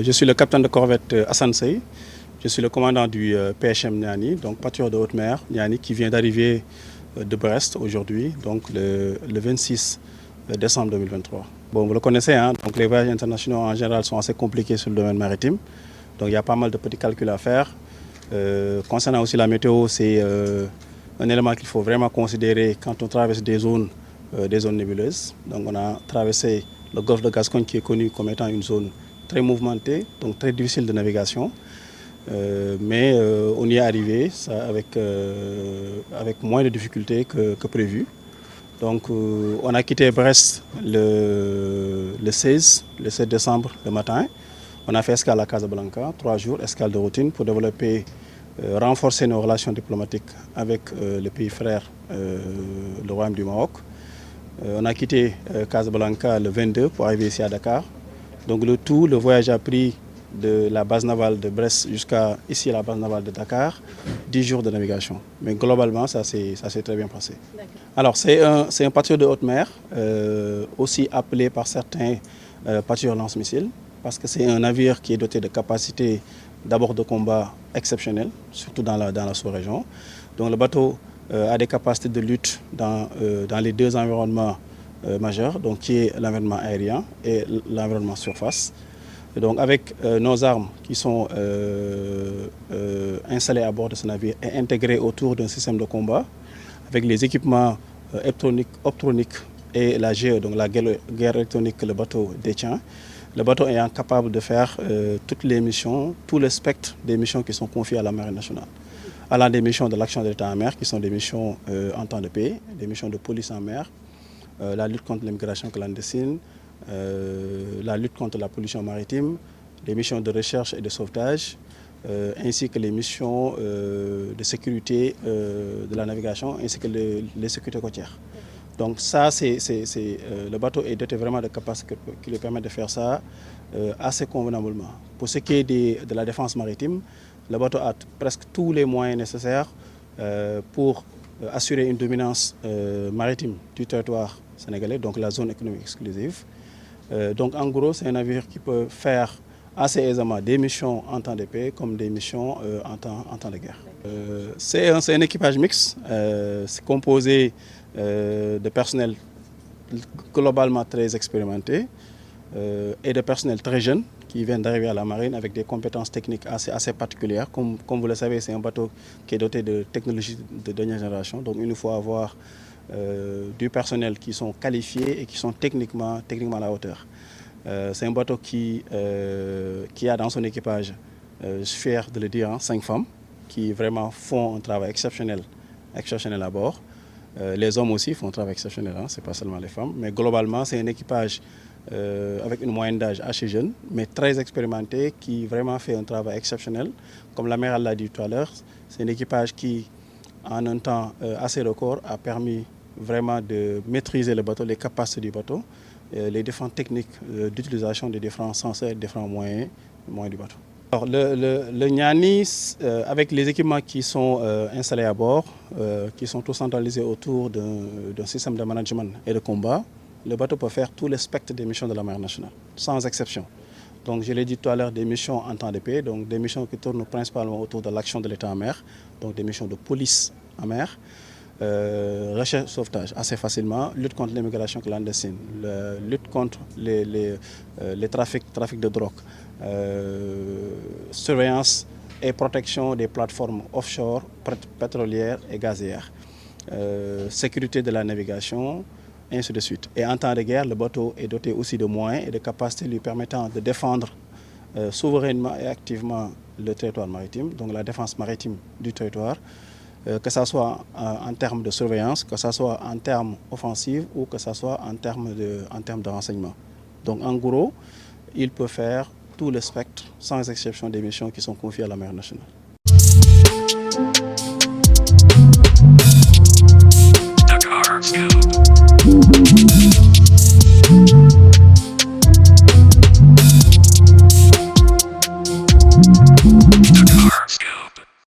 Je suis le capitaine de corvette Hassan Sey. Je suis le commandant du PHM Niani, donc patrouilleur de haute mer Niani, qui vient d'arriver de Brest aujourd'hui, donc le 26 décembre 2023. Bon, vous le connaissez, hein, donc les voyages internationaux en général sont assez compliqués sur le domaine maritime. Donc il y a pas mal de petits calculs à faire. Concernant aussi la météo, c'est un élément qu'il faut vraiment considérer quand on traverse des zones nébuleuses. Donc on a traversé le golfe de Gascogne qui est connu comme étant une zone très mouvementée, donc très difficile de navigation. Mais on y est arrivé avec moins de difficultés que prévu. Donc on a quitté Brest le 16 décembre le matin. On a fait escale à Casablanca, 3 jours, escale de routine pour développer, renforcer nos relations diplomatiques avec le pays frère, le Royaume du Maroc. On a quitté Casablanca le 22 pour arriver ici à Dakar. Donc le voyage a pris de la base navale de Brest jusqu'à ici la base navale de Dakar, 10 jours de navigation. Mais globalement, ça s'est très bien passé. Alors c'est un patrouilleur de haute mer, aussi appelé par certains patrouilleur lance-missiles, parce que c'est un navire qui est doté de capacités d'abord de combat exceptionnelles, surtout dans la sous-région. Donc le bateau a des capacités de lutte dans les deux environnements majeurs, donc qui est l'environnement aérien et l'environnement surface. Et donc avec nos armes qui sont installées à bord de ce navire et intégrées autour d'un système de combat, avec les équipements optroniques et la GE, donc la guerre électronique que le bateau détient, le bateau est capable de faire toutes les missions, tout le spectre des missions qui sont confiées à la Marine nationale. Allant des missions de l'action de l'État en mer, qui sont des missions en temps de paix, des missions de police en mer, la lutte contre l'immigration clandestine, la lutte contre la pollution maritime, les missions de recherche et de sauvetage, ainsi que les missions de sécurité de la navigation, ainsi que les sécurités côtières. Donc ça, le bateau est doté vraiment de capacités qui lui permettent de faire ça assez convenablement. Pour ce qui est de la défense maritime, le bateau a presque tous les moyens nécessaires pour assurer une dominance maritime du territoire sénégalais, donc la zone économique exclusive. Donc en gros, c'est un navire qui peut faire assez aisément des missions en temps de paix comme des missions en temps de guerre. C'est un équipage mixte, c'est composé de personnel globalement très expérimenté et de personnel très jeune qui viennent d'arriver à la marine avec des compétences techniques assez particulières. Comme vous le savez, c'est un bateau qui est doté de technologies de dernière génération. Donc il nous faut avoir du personnel qui sont qualifiés et qui sont techniquement à la hauteur. C'est un bateau qui a dans son équipage, je suis fier de le dire, 5 femmes qui vraiment font un travail exceptionnel à bord. Les hommes aussi font un travail exceptionnel, hein, ce n'est pas seulement les femmes. Mais globalement, c'est un équipage avec une moyenne d'âge assez jeune, mais très expérimenté, qui vraiment fait un travail exceptionnel. Comme l'amiral l'a dit tout à l'heure, c'est un équipage qui, en un temps assez record, a permis vraiment de maîtriser le bateau, les capacités du bateau, les différentes techniques d'utilisation des différents senseurs et des différents moyens du bateau. Alors, le Niani, avec les équipements qui sont installés à bord, qui sont tous centralisés autour d'un système de management et de combat, le bateau peut faire tout le spectre des missions de la Marine nationale, sans exception. Donc, je l'ai dit tout à l'heure, des missions en temps de paix, donc des missions qui tournent principalement autour de l'action de l'État en mer, donc des missions de police en mer, recherche sauvetage assez facilement, lutte contre l'immigration clandestine, lutte contre les trafics de drogue, surveillance et protection des plateformes offshore, pétrolières et gazières, sécurité de la navigation, et ainsi de suite. Et en temps de guerre, le bateau est doté aussi de moyens et de capacités lui permettant de défendre souverainement et activement le territoire maritime, donc la défense maritime du territoire, que ce soit en termes de surveillance, que ce soit en termes offensifs ou que ce soit en termes de renseignement. Donc en gros, il peut faire tout le spectre, sans exception des missions qui sont confiées à la Marine nationale.